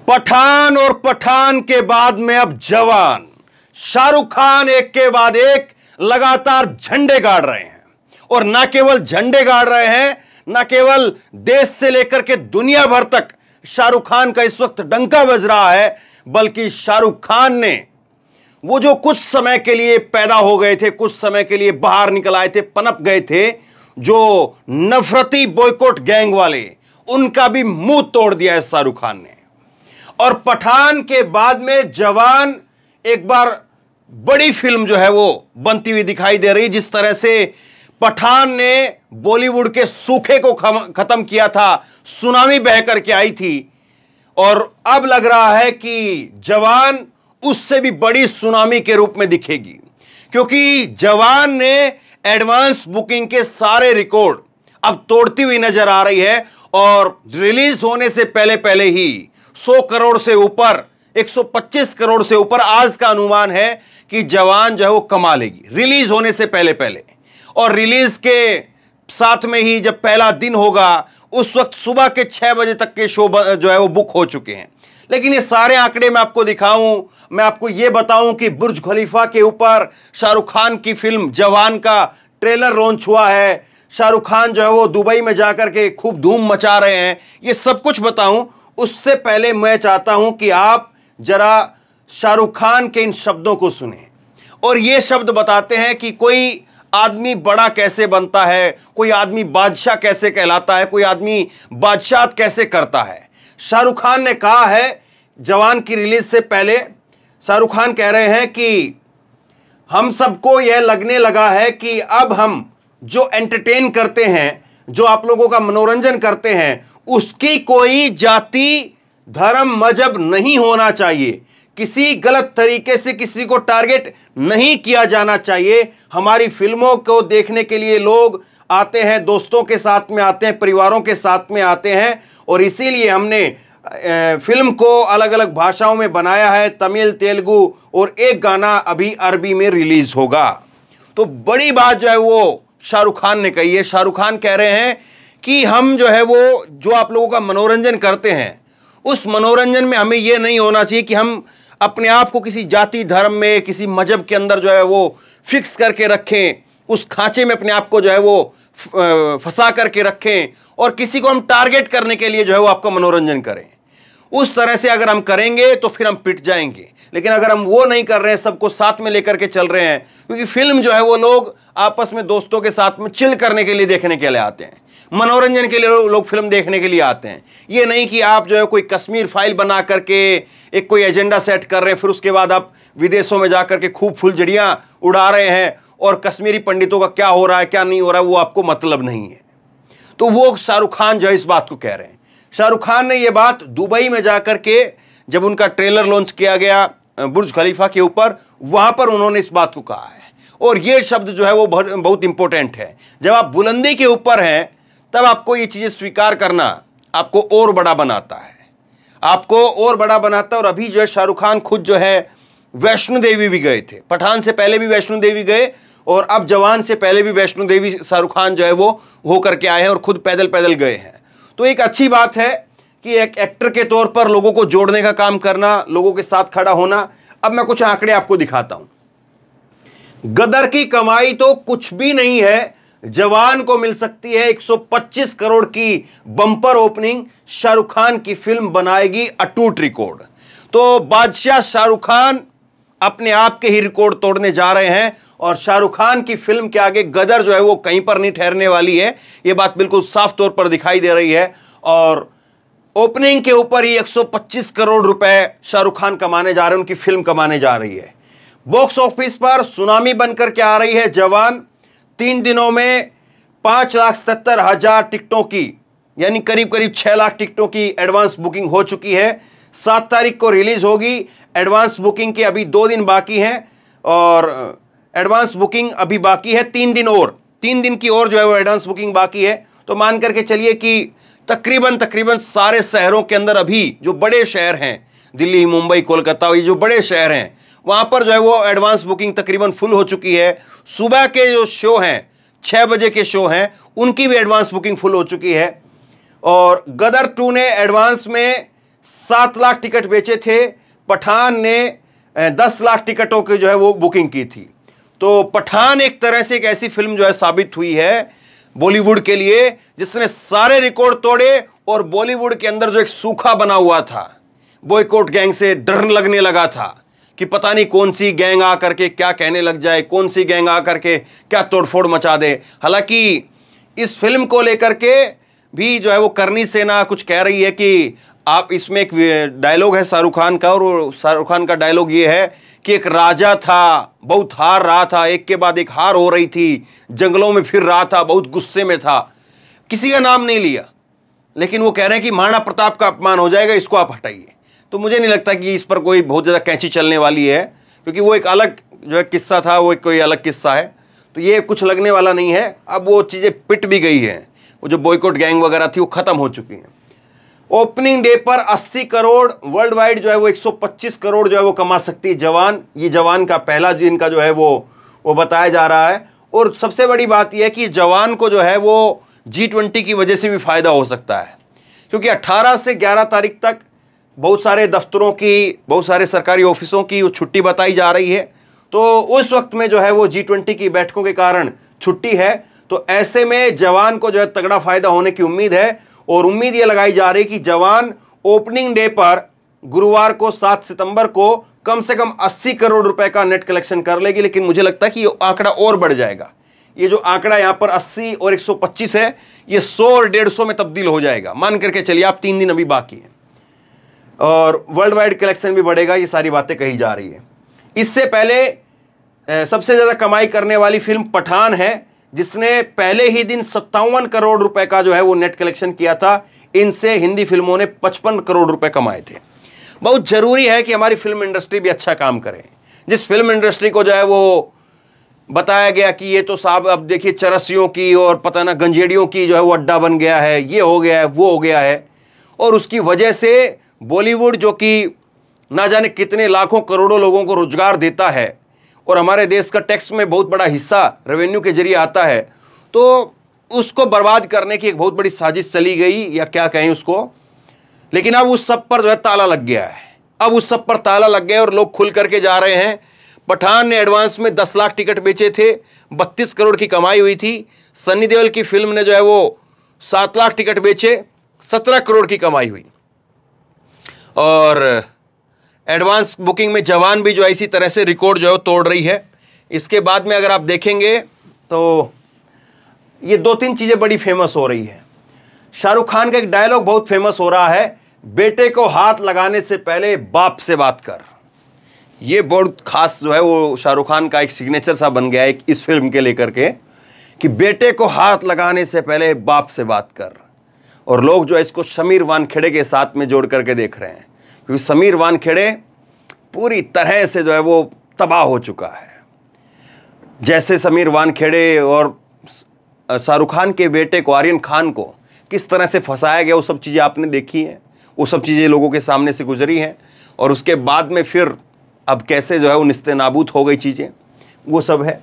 पठान और पठान के बाद में अब जवान। शाहरुख खान एक के बाद एक लगातार झंडे गाड़ रहे हैं और ना केवल झंडे गाड़ रहे हैं, ना केवल देश से लेकर के दुनिया भर तक शाहरुख खान का इस वक्त डंका बज रहा है, बल्कि शाहरुख खान ने वो जो कुछ समय के लिए पैदा हो गए थे, कुछ समय के लिए बाहर निकल आए थे, पनप गए थे, जो नफरती बॉयकॉट गैंग वाले, उनका भी मुंह तोड़ दिया है शाहरुख खान ने। और पठान के बाद में जवान एक बार बड़ी फिल्म जो है वो बनती हुई दिखाई दे रही। जिस तरह से पठान ने बॉलीवुड के सूखे को खत्म किया था, सुनामी बह करके आई थी, और अब लग रहा है कि जवान उससे भी बड़ी सुनामी के रूप में दिखेगी, क्योंकि जवान ने एडवांस बुकिंग के सारे रिकॉर्ड अब तोड़ती हुई नजर आ रही है। और रिलीज होने से पहले पहले ही 100 करोड़ से ऊपर, 125 करोड़ से ऊपर आज का अनुमान है कि जवान जो है वो कमा लेगी रिलीज होने से पहले पहले। और रिलीज के साथ में ही जब पहला दिन होगा, उस वक्त सुबह के 6 बजे तक के शो जो है वो बुक हो चुके हैं। लेकिन ये सारे आंकड़े मैं आपको दिखाऊं, मैं आपको ये बताऊं कि बुर्ज खलीफा के ऊपर शाहरुख खान की फिल्म जवान का ट्रेलर लॉन्च हुआ है, शाहरुख खान जो है वो दुबई में जाकर के खूब धूम मचा रहे हैं, ये सब कुछ बताऊं, उससे पहले मैं चाहता हूं कि आप जरा शाहरुख खान के इन शब्दों को सुने। और ये शब्द बताते हैं कि कोई आदमी बड़ा कैसे बनता है, कोई आदमी बादशाह कैसे कहलाता है, कोई आदमी बादशाह कैसे करता है। शाहरुख खान ने कहा है जवान की रिलीज से पहले, शाहरुख खान कह रहे हैं कि हम सबको यह लगने लगा है कि अब हम जो एंटरटेन करते हैं, जो आप लोगों का मनोरंजन करते हैं, उसकी कोई जाति, धर्म, मजहब नहीं होना चाहिए। किसी गलत तरीके से किसी को टारगेट नहीं किया जाना चाहिए। हमारी फिल्मों को देखने के लिए लोग आते हैं, दोस्तों के साथ में आते हैं, परिवारों के साथ में आते हैं, और इसीलिए हमने फिल्म को अलग अलग भाषाओं में बनाया है, तमिल, तेलुगु, और एक गाना अभी अरबी में रिलीज होगा। तो बड़ी बात जो है वो शाहरुख खान ने कही है। शाहरुख खान कह रहे हैं कि हम जो है वो जो आप लोगों का मनोरंजन करते हैं, उस मनोरंजन में हमें यह नहीं होना चाहिए कि हम अपने आप को किसी जाति, धर्म में, किसी मजहब के अंदर जो है वो फिक्स करके रखें, उस खांचे में अपने आप को जो है वो फंसा करके रखें, और किसी को हम टारगेट करने के लिए जो है वो आपका मनोरंजन करें। उस तरह से अगर हम करेंगे तो फिर हम पिट जाएंगे। लेकिन अगर हम वो नहीं कर रहे हैं, सबको साथ में लेकर के चल रहे हैं, क्योंकि फिल्म जो है वो लोग आपस में दोस्तों के साथ में चिल करने के लिए देखने के लिए आते हैं, मनोरंजन के लिए लोग फिल्म देखने के लिए आते हैं। ये नहीं कि आप जो है कोई कश्मीर फाइल बना करके एक कोई एजेंडा सेट कर रहे हैं, फिर उसके बाद आप विदेशों में जाकर के खूब फुलझड़ियां उड़ा रहे हैं, और कश्मीरी पंडितों का क्या हो रहा है, क्या नहीं हो रहा है, वो आपको मतलब नहीं है। तो वो शाहरुख खान जो है इस बात को कह रहे हैं। शाहरुख खान ने ये बात दुबई में जाकर के, जब उनका ट्रेलर लॉन्च किया गया बुर्ज खलीफा के ऊपर, वहां पर उन्होंने इस बात को कहा है। और ये शब्द जो है वो बहुत इंपॉर्टेंट है। जब आप बुलंदी के ऊपर हैं, तब आपको ये चीजें स्वीकार करना आपको और बड़ा बनाता है, आपको और बड़ा बनाता है। और अभी जो है शाहरुख खान खुद जो है वैष्णो देवी भी गए थे। पठान से पहले भी वैष्णो देवी गए, और अब जवान से पहले भी वैष्णो देवी शाहरुख खान जो है वो होकर के आए हैं, और खुद पैदल पैदल गए हैं। तो एक अच्छी बात है कि एक एक्टर के तौर पर लोगों को जोड़ने का काम करना, लोगों के साथ खड़ा होना। अब मैं कुछ आंकड़े आपको दिखाता हूं। गदर की कमाई तो कुछ भी नहीं है, जवान को मिल सकती है 125 करोड़ की बम्पर ओपनिंग। शाहरुख खान की फिल्म बनाएगी अटूट रिकॉर्ड। तो बादशाह शाहरुख खान अपने आप के ही रिकॉर्ड तोड़ने जा रहे हैं, और शाहरुख खान की फिल्म के आगे गदर जो है वो कहीं पर नहीं ठहरने वाली है। ये बात बिल्कुल साफ तौर पर दिखाई दे रही है। और ओपनिंग के ऊपर ही 125 करोड़ रुपए शाहरुख खान कमाने जा रहे हैं, उनकी फिल्म कमाने जा रही है। बॉक्स ऑफिस पर सुनामी बनकर के आ रही है जवान। 3 दिनों में 5,77,000 टिकटों की, यानी करीब करीब 6 लाख टिकटों की एडवांस बुकिंग हो चुकी है। 7 तारीख को रिलीज होगी। एडवांस बुकिंग के अभी 2 दिन बाकी हैं, और एडवांस बुकिंग अभी बाकी है 3 दिन और, 3 दिन की और जो है वो एडवांस बुकिंग बाकी है। तो मान करके चलिए कि तकरीबन सारे शहरों के अंदर अभी जो बड़े शहर हैं, दिल्ली, मुंबई, कोलकाता, ये जो बड़े शहर हैं, वहाँ पर जो है वो एडवांस बुकिंग तकरीबन फुल हो चुकी है। सुबह के जो शो हैं, 6 बजे के शो हैं, उनकी भी एडवांस बुकिंग फुल हो चुकी है। और गदर 2 ने एडवांस में 7 लाख टिकट बेचे थे। पठान ने 10 लाख टिकटों की जो है वो बुकिंग की थी। तो पठान एक तरह से एक ऐसी फिल्म जो है साबित हुई है बॉलीवुड के लिए, जिसने सारे रिकॉर्ड तोड़े और बॉलीवुड के अंदर जो एक सूखा बना हुआ था, बॉयकॉट गैंग से डर लगने लगा था कि पता नहीं कौन सी गैंग आकर के क्या कहने लग जाए, कौन सी गैंग आकर के क्या तोड़फोड़ मचा दे। हालांकि इस फिल्म को लेकर के भी जो है वो करनी सेना कुछ कह रही है कि आप, इसमें एक डायलॉग है शाहरुख खान का, और शाहरुख खान का डायलॉग ये है कि एक राजा था, बहुत हार रहा था, एक के बाद एक हार हो रही थी, जंगलों में फिर रहा था, बहुत गुस्से में था। किसी का नाम नहीं लिया, लेकिन वो कह रहे हैं कि महाराणा प्रताप का अपमान हो जाएगा, इसको आप हटाइए। तो मुझे नहीं लगता कि इस पर कोई बहुत ज़्यादा कैंची चलने वाली है, क्योंकि वो एक अलग जो है किस्सा था, वो एक कोई अलग किस्सा है। तो ये कुछ लगने वाला नहीं है। अब वो चीज़ें पिट भी गई हैं, वो जो बॉयकॉट गैंग वगैरह थी वो ख़त्म हो चुकी हैं। ओपनिंग डे पर 80 करोड़, वर्ल्ड वाइड जो है वो 125 करोड़ जो है वो कमा सकती है जवान। ये जवान का पहला दिन का जो है वो बताया जा रहा है। और सबसे बड़ी बात यह है कि जवान को जो है वो G20 की वजह से भी फायदा हो सकता है, क्योंकि 18 से 11 तारीख तक बहुत सारे दफ्तरों की, बहुत सारे सरकारी ऑफिसों की वो छुट्टी बताई जा रही है। तो उस वक्त में जो है वो G20 की बैठकों के कारण छुट्टी है। तो ऐसे में जवान को जो है तगड़ा फायदा होने की उम्मीद है। और उम्मीद ये लगाई जा रही है कि जवान ओपनिंग डे पर गुरुवार को 7 सितंबर को कम से कम 80 करोड़ रुपए का नेट कलेक्शन कर लेगी। लेकिन मुझे लगता है कि ये आंकड़ा और बढ़ जाएगा। ये जो आंकड़ा यहां पर 80 और 125 है, ये 100 और 150 में तब्दील हो जाएगा। मान करके चलिए आप, 3 दिन अभी बाकी है, और वर्ल्ड वाइड कलेक्शन भी बढ़ेगा। ये सारी बातें कही जा रही है। इससे पहले सबसे ज्यादा कमाई करने वाली फिल्म पठान है, जिसने पहले ही दिन 57 करोड़ रुपए का जो है वो नेट कलेक्शन किया था। इनसे हिंदी फिल्मों ने 55 करोड़ रुपए कमाए थे। बहुत जरूरी है कि हमारी फिल्म इंडस्ट्री भी अच्छा काम करे। जिस फिल्म इंडस्ट्री को जो है वो बताया गया कि ये तो साहब अब देखिए चरसियों की और पता ना गंजेड़ियों की जो है वो अड्डा बन गया है, ये हो गया है, वो हो गया है, और उसकी वजह से बॉलीवुड जो कि ना जाने कितने लाखों करोड़ों लोगों को रोजगार देता है और हमारे देश का टैक्स में बहुत बड़ा हिस्सा रेवेन्यू के जरिए आता है, तो उसको बर्बाद करने की एक बहुत बड़ी साजिश चली गई, या क्या कहें उसको। लेकिन अब उस सब पर जो है ताला लग गया है। अब उस सब पर ताला लग गया और लोग खुल करके जा रहे हैं। पठान ने एडवांस में 10 लाख टिकट बेचे थे, 32 करोड़ की कमाई हुई थी। सन्नी देओल की फिल्म ने जो है वो 7 लाख टिकट बेचे, 17 करोड़ की कमाई हुई। और एडवांस बुकिंग में जवान भी जो है इसी तरह से रिकॉर्ड जो है तोड़ रही है। इसके बाद में अगर आप देखेंगे तो ये 2-3 चीज़ें बड़ी फेमस हो रही है। शाहरुख खान का एक डायलॉग बहुत फेमस हो रहा है, बेटे को हाथ लगाने से पहले बाप से बात कर। ये बहुत खास जो है वो शाहरुख खान का एक सिग्नेचर सा बन गया है इस फिल्म के लेकर के, कि बेटे को हाथ लगाने से पहले बाप से बात कर। और लोग जो है इसको समीर वानखेड़े के साथ में जोड़ करके देख रहे हैं, क्योंकि समीर वानखेड़े पूरी तरह से जो है वो तबाह हो चुका है। जैसे समीर वानखेड़े और शाहरुख खान के बेटे को, आर्यन खान को किस तरह से फंसाया गया, वो सब चीज़ें आपने देखी हैं, वो सब चीज़ें लोगों के सामने से गुजरी हैं। और उसके बाद में फिर अब कैसे जो है वो निस्तेनाबूद हो गई चीज़ें, वो सब है।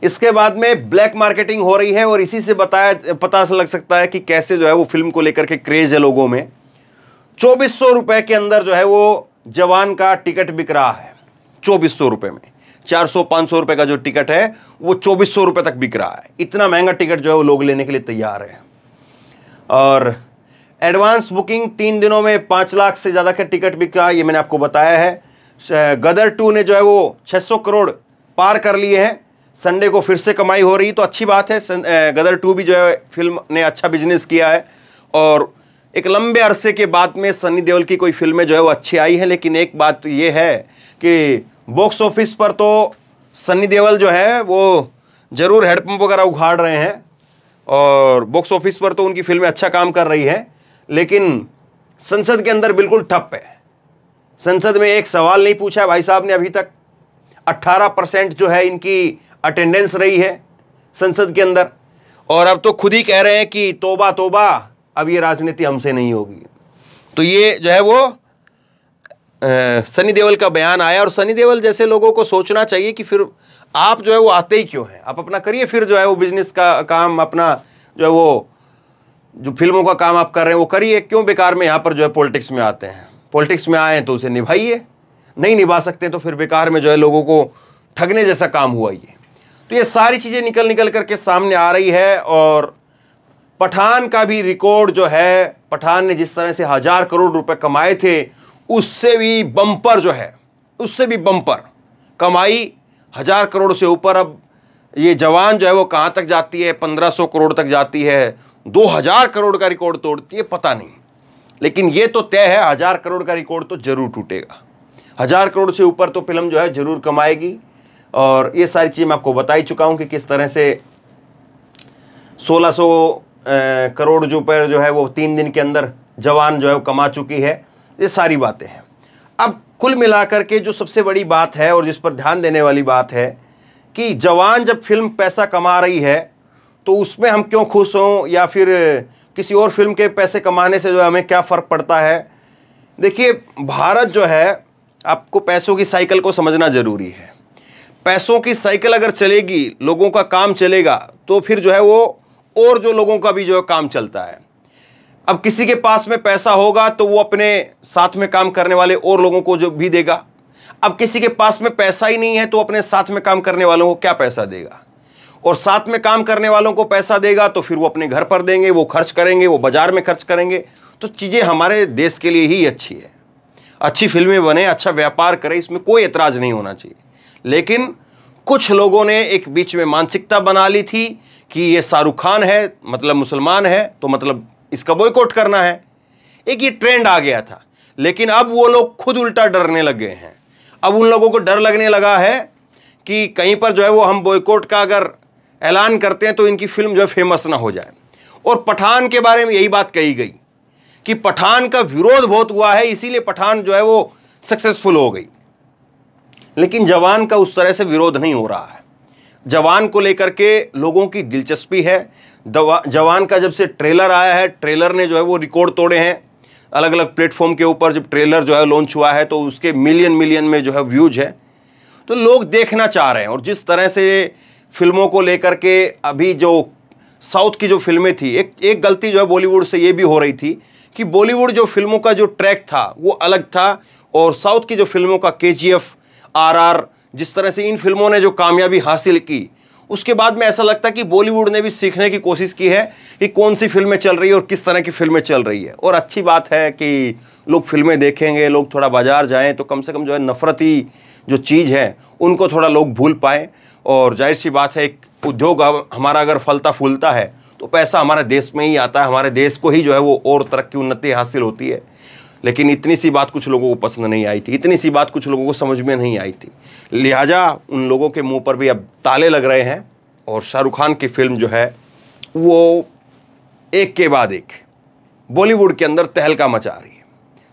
इसके बाद में ब्लैक मार्केटिंग हो रही है, और इसी से पता लग सकता है कि कैसे जो है वो फिल्म को लेकर के क्रेज है लोगों में। 2400 रुपये के अंदर जो है वो जवान का टिकट बिक रहा है। 2400 रुपये में 400-500 रुपये का जो टिकट है वो 2400 रुपये तक बिक रहा है। इतना महंगा टिकट जो है वो लोग लेने के लिए तैयार हैं। और एडवांस बुकिंग 3 दिनों में 5 लाख से ज़्यादा का टिकट बिका, ये मैंने आपको बताया है। गदर 2 ने जो है वो 600 करोड़ पार कर लिए हैं। संडे को फिर से कमाई हो रही, तो अच्छी बात है। गदर 2 भी जो है फिल्म ने अच्छा बिजनेस किया है। और एक लंबे अरसे के बाद में सन्नी देओल की कोई फिल्में जो है वो अच्छी आई है। लेकिन एक बात तो ये है कि बॉक्स ऑफिस पर तो सन्नी देओल जो है वो ज़रूर हेडपम्प वगैरह उखाड़ रहे हैं, और बॉक्स ऑफिस पर तो उनकी फिल्में अच्छा काम कर रही हैं। लेकिन संसद के अंदर बिल्कुल ठप है। संसद में एक सवाल नहीं पूछा भाई साहब ने अभी तक। 18% जो है इनकी अटेंडेंस रही है संसद के अंदर, और अब तो खुद ही कह रहे हैं कि तौबा तौबा, अब ये राजनीति हमसे नहीं होगी। तो ये जो है वो सनी देओल का बयान आया। और सनी देओल जैसे लोगों को सोचना चाहिए कि फिर आप जो है वो आते ही क्यों हैं, आप अपना करिए फिर जो है वो बिजनेस का काम, अपना जो है वो जो फिल्मों का काम आप कर रहे हैं वो करिए, क्यों बेकार में यहाँ पर जो है पॉलिटिक्स में आते हैं। पॉलिटिक्स में आए हैं तो उसे निभाइए, नहीं निभा सकते तो फिर बेकार में जो है लोगों को ठगने जैसा काम हुआ ये। तो ये सारी चीज़ें निकल निकल करके सामने आ रही है। और पठान का भी रिकॉर्ड जो है, पठान ने जिस तरह से 1000 करोड़ रुपए कमाए थे, उससे भी बम्पर जो है, उससे भी बम्पर कमाई, 1000 करोड़ से ऊपर। अब ये जवान जो है वो कहाँ तक जाती है, 1500 करोड़ तक जाती है, 2000 करोड़ का रिकॉर्ड तोड़ती है, पता नहीं। लेकिन ये तो तय है 1000 करोड़ का रिकॉर्ड तो जरूर टूटेगा, 1000 करोड़ से ऊपर तो फिल्म जो है जरूर कमाएगी। और ये सारी चीज़ें मैं आपको बता ही चुका हूँ कि किस तरह से 1600 करोड़ रुपए जो है वो 3 दिन के अंदर जवान जो है वो कमा चुकी है। ये सारी बातें हैं। अब कुल मिलाकर के जो सबसे बड़ी बात है और जिस पर ध्यान देने वाली बात है कि जवान जब फिल्म पैसा कमा रही है तो उसमें हम क्यों खुश हों, या फिर किसी और फिल्म के पैसे कमाने से जो हमें क्या फ़र्क पड़ता है। देखिए, भारत जो है, आपको पैसों की साइकिल को समझना ज़रूरी है। पैसों की साइकिल अगर चलेगी, लोगों का काम चलेगा, तो फिर जो है वो और जो लोगों का भी जो है काम चलता है। अब किसी के पास में पैसा होगा तो वो अपने साथ में काम करने वाले और लोगों को जो भी देगा। अब किसी के पास में पैसा ही नहीं है तो अपने साथ में काम करने वालों को क्या पैसा देगा, और साथ में काम करने वालों को पैसा देगा तो फिर वो अपने घर पर देंगे, वो खर्च करेंगे, वो बाजार में खर्च करेंगे। तो चीज़ें हमारे देश के लिए ही अच्छी है, अच्छी फिल्में बने, अच्छा व्यापार करें, इसमें कोई एतराज़ नहीं होना चाहिए। लेकिन कुछ लोगों ने एक बीच में मानसिकता बना ली थी कि ये शाहरुख खान है, मतलब मुसलमान है, तो मतलब इसका बॉयकॉट करना है। एक ये ट्रेंड आ गया था। लेकिन अब वो लोग खुद उल्टा डरने लग गए हैं। अब उन लोगों को डर लगने लगा है कि कहीं पर जो है वो हम बॉयकॉट का अगर ऐलान करते हैं तो इनकी फिल्म जो है फेमस ना हो जाए। और पठान के बारे में यही बात कही गई कि पठान का विरोध बहुत हुआ है, इसीलिए पठान जो है वो सक्सेसफुल हो गई। लेकिन जवान का उस तरह से विरोध नहीं हो रहा है। जवान को लेकर के लोगों की दिलचस्पी है। जवान का जब से ट्रेलर आया है, ट्रेलर ने जो है वो रिकॉर्ड तोड़े हैं। अलग अलग प्लेटफॉर्म के ऊपर जब ट्रेलर जो है लॉन्च हुआ है तो उसके मिलियन में जो है व्यूज है, तो लोग देखना चाह रहे हैं। और जिस तरह से फिल्मों को लेकर के अभी जो साउथ की जो फिल्में थी, एक गलती जो है बॉलीवुड से ये भी हो रही थी कि बॉलीवुड जो फिल्मों का जो ट्रैक था वो अलग था, और साउथ की जो फिल्मों का KGF, RR, जिस तरह से इन फिल्मों ने जो कामयाबी हासिल की, उसके बाद में ऐसा लगता है कि बॉलीवुड ने भी सीखने की कोशिश की है कि कौन सी फिल्में चल रही है और किस तरह की फिल्में चल रही है। और अच्छी बात है कि लोग फिल्में देखेंगे, लोग थोड़ा बाजार जाएं तो कम से कम जो है नफरती जो चीज़ है उनको थोड़ा लोग भूल पाएँ। और जाहिर सी बात है, एक उद्योग हमारा अगर फलता फूलता है तो पैसा हमारे देश में ही आता है, हमारे देश को ही जो है वो और तरक्की उन्नति हासिल होती है। लेकिन इतनी सी बात कुछ लोगों को पसंद नहीं आई थी, इतनी सी बात कुछ लोगों को समझ में नहीं आई थी। लिहाजा उन लोगों के मुंह पर भी अब ताले लग रहे हैं और शाहरुख खान की फिल्म जो है वो एक के बाद एक बॉलीवुड के अंदर तहलका मचा रही है।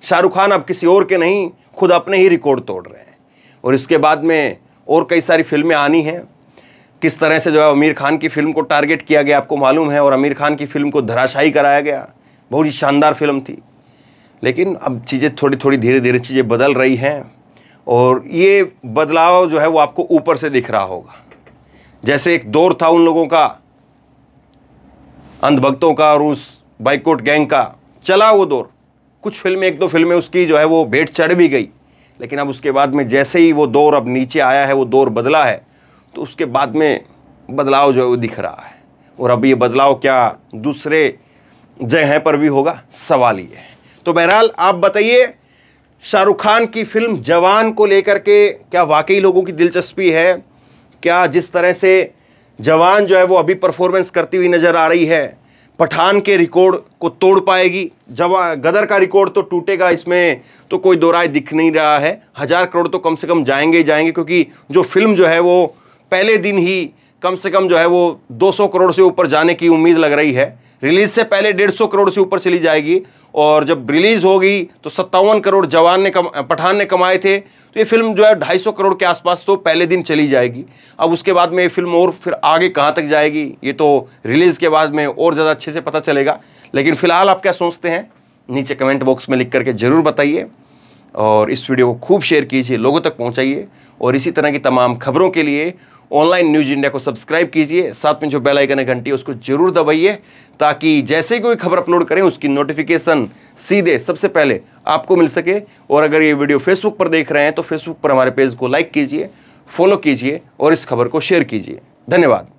शाहरुख खान अब किसी और के नहीं, खुद अपने ही रिकॉर्ड तोड़ रहे हैं। और इसके बाद में और कई सारी फिल्में आनी हैं। किस तरह से जो है आमिर खान की फिल्म को टारगेट किया गया आपको मालूम है, और आमिर खान की फिल्म को धराशायी कराया गया। बहुत ही शानदार फिल्म थी। लेकिन अब चीज़ें थोड़ी थोड़ी धीरे धीरे चीज़ें बदल रही हैं, और ये बदलाव जो है वो आपको ऊपर से दिख रहा होगा। जैसे एक दौर था उन लोगों का, अंधभक्तों का और उस बाइकआउट गैंग का, चला वो दौर। कुछ फिल्में, 1-2 फिल्में उसकी जो है वो भेंट चढ़ भी गई। लेकिन अब उसके बाद में जैसे ही वो दौर अब नीचे आया है, वो दौर बदला है, तो उसके बाद में बदलाव जो है वो दिख रहा है। और अब ये बदलाव क्या दूसरे जगह पर भी होगा, सवाल ये है। तो बहरहाल आप बताइए, शाहरुख खान की फिल्म जवान को लेकर के क्या वाकई लोगों की दिलचस्पी है? क्या जिस तरह से जवान जो है वो अभी परफॉर्मेंस करती हुई नज़र आ रही है, पठान के रिकॉर्ड को तोड़ पाएगी? गदर का रिकॉर्ड तो टूटेगा, इसमें तो कोई दो राय दिख नहीं रहा है। 1000 करोड़ तो कम से कम जाएंगे ही जाएंगे, क्योंकि जो फिल्म जो है वो पहले दिन ही कम से कम जो है वो 200 करोड़ से ऊपर जाने की उम्मीद लग रही है। रिलीज़ से पहले 150 करोड़ से ऊपर चली जाएगी, और जब रिलीज़ होगी तो 57 करोड़ पठान ने कमाए थे, तो ये फिल्म जो है 250 करोड़ के आसपास तो पहले दिन चली जाएगी। अब उसके बाद में ये फिल्म और फिर आगे कहाँ तक जाएगी, ये तो रिलीज़ के बाद में और ज़्यादा अच्छे से पता चलेगा। लेकिन फ़िलहाल आप क्या सोचते हैं, नीचे कमेंट बॉक्स में लिख करके ज़रूर बताइए, और इस वीडियो को खूब शेयर कीजिए, लोगों तक पहुँचाइए। और इसी तरह की तमाम खबरों के लिए ऑनलाइन न्यूज इंडिया को सब्सक्राइब कीजिए, साथ में जो बेल आइकन है घंटी उसको जरूर दबाइए, ताकि जैसे ही कोई खबर अपलोड करें उसकी नोटिफिकेशन सीधे सबसे पहले आपको मिल सके। और अगर ये वीडियो फेसबुक पर देख रहे हैं तो फेसबुक पर हमारे पेज को लाइक कीजिए, फॉलो कीजिए और इस खबर को शेयर कीजिए। धन्यवाद।